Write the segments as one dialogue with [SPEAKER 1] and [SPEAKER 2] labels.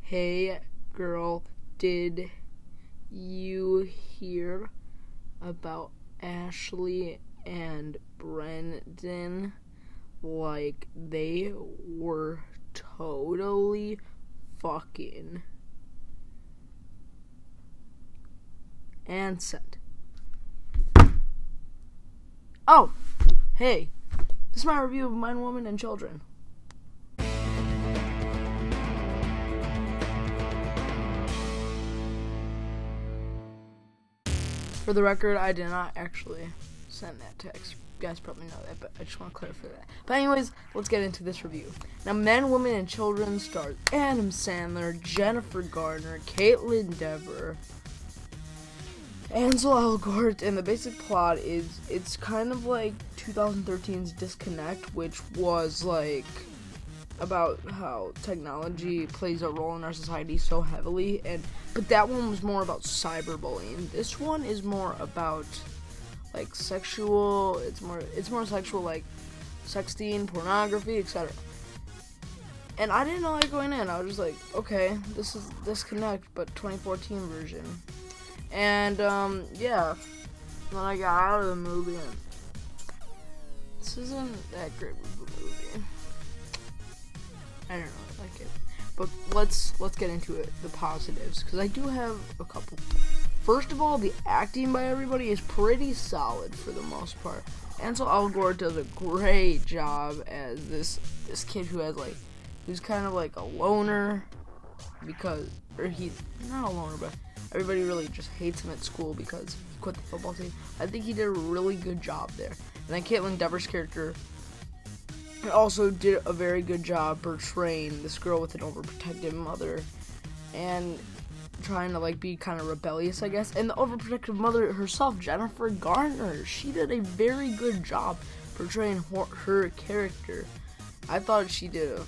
[SPEAKER 1] Hey girl, did you hear about Ashley and Brendan? Like, they were totally fucking. And sent. Oh, hey, this is my review of Men, Women, and Children. For the record, I did not actually send that text. You guys probably know that, but I just want to clarify that. But anyways, let's get into this review. Now, Men, Women, and Children stars Adam Sandler, Jennifer Garner, Kaitlyn Dever, Ansel Elgort, and the basic plot is it's kind of like 2013's Disconnect, which was like about how technology plays a role in our society so heavily, but that one was more about cyberbullying. This one is more about like sexual. It's more sexual, like sexting, pornography, etc. And I didn't know that going in. I was just like, okay, this is Disconnect, but 2014 version. And yeah. Then I got out of the movie, and this isn't that great of a movie. I don't really like it, but let's get into it, the positives, because I do have a couple. First of all, the acting by everybody is pretty solid for the most part. Ansel Elgort does a great job as this kid who's kind of like a loner, or he's not a loner, but everybody really just hates him at school because he quit the football team. I think he did a really good job there. And then Kaitlyn Dever's character also did a very good job portraying this girl with an overprotective mother and trying to like be kind of rebellious, I guess. And the overprotective mother herself, Jennifer Garner, she did a very good job portraying her character. I thought she did a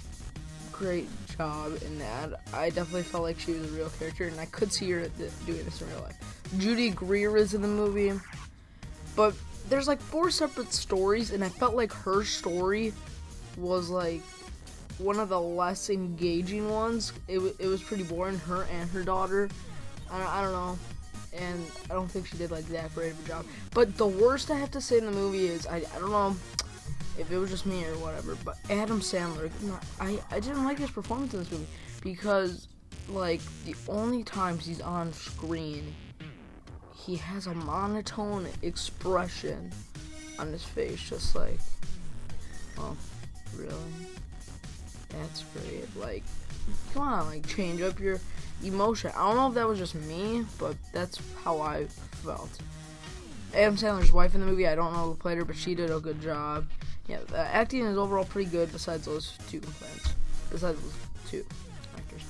[SPEAKER 1] great job in that. I definitely felt like she was a real character, and I could see her doing this in real life. Judy Greer is in the movie, but there's like 4 separate stories, and I felt like her story was like one of the less engaging ones. It was pretty boring, her and her daughter. I don't know, and I don't think she did like that great of a job. But the worst I have to say in the movie is, I don't know if it was just me or whatever, but Adam Sandler, I didn't like his performance in this movie, because like the only times he's on screen, he has a monotone expression on his face, just like, oh, really? That's great. Like, come on, like, change up your emotion. I don't know if that was just me, but that's how I felt. Adam Sandler's wife in the movie, I don't know who played her, but she did a good job. Yeah, the acting is overall pretty good besides those 2 complaints. Besides those 2 actors.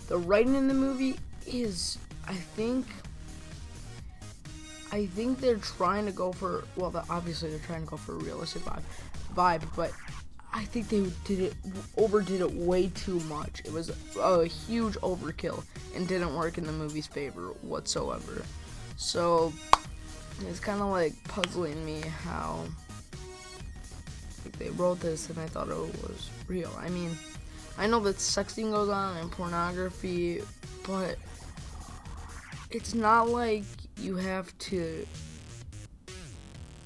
[SPEAKER 1] The writing in the movie is, I think they're trying to go for, well, obviously they're trying to go for a realistic vibe, but I think they overdid it way too much. It was a huge overkill and didn't work in the movie's favor whatsoever. So it's kind of like puzzling me how they wrote this, and I thought it was real. I mean, I know that sexting goes on and pornography, but it's not like you have to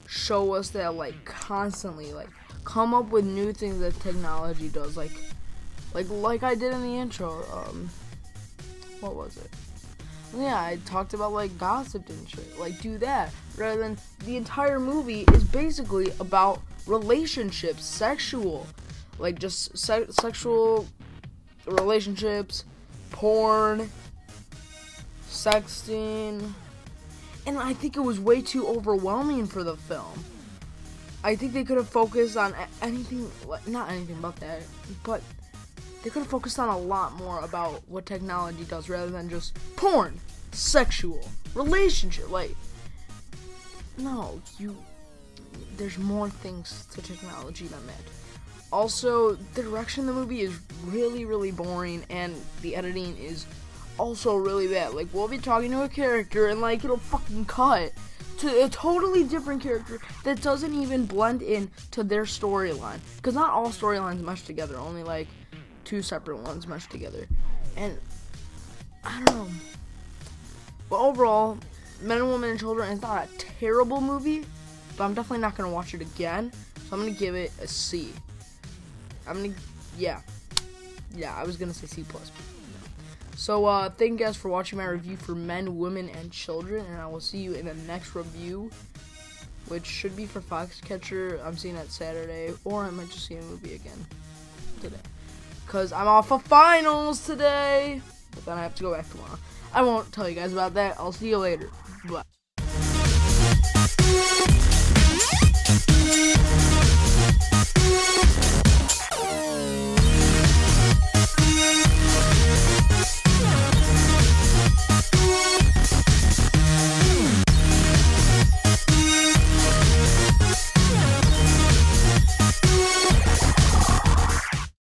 [SPEAKER 1] show us that, like, constantly, like, come up with new things that technology does, like I did in the intro. What was it? Yeah, I talked about like gossip and shit. Like, do that rather than the entire movie is basically about relationships, sexual, like just sexual relationships, porn, sexting, and I think it was way too overwhelming for the film. I think they could have focused on anything, not anything about that, but they could have focused on a lot more about what technology does rather than just porn, sexual, relationship. Like, no, there's more things to technology than that. Also, the direction of the movie is really, really boring, and the editing is also really bad. Like, we'll be talking to a character, and like, it'll fucking cut to a totally different character that doesn't even blend in to their storyline. Because not all storylines mesh together, only like 2 separate ones mesh together. And I don't know. But overall, Men and Women and Children is not a terrible movie, but I'm definitely not going to watch it again. So I'm going to give it a C. Yeah, I was going to say C+. No. So thank you guys for watching my review for Men, Women, and Children, and I will see you in the next review, which should be for Foxcatcher. I'm seeing that Saturday, or I might just see a movie again today, because I'm off of finals today, but then I have to go back tomorrow. I won't tell you guys about that. I'll see you later. Bye.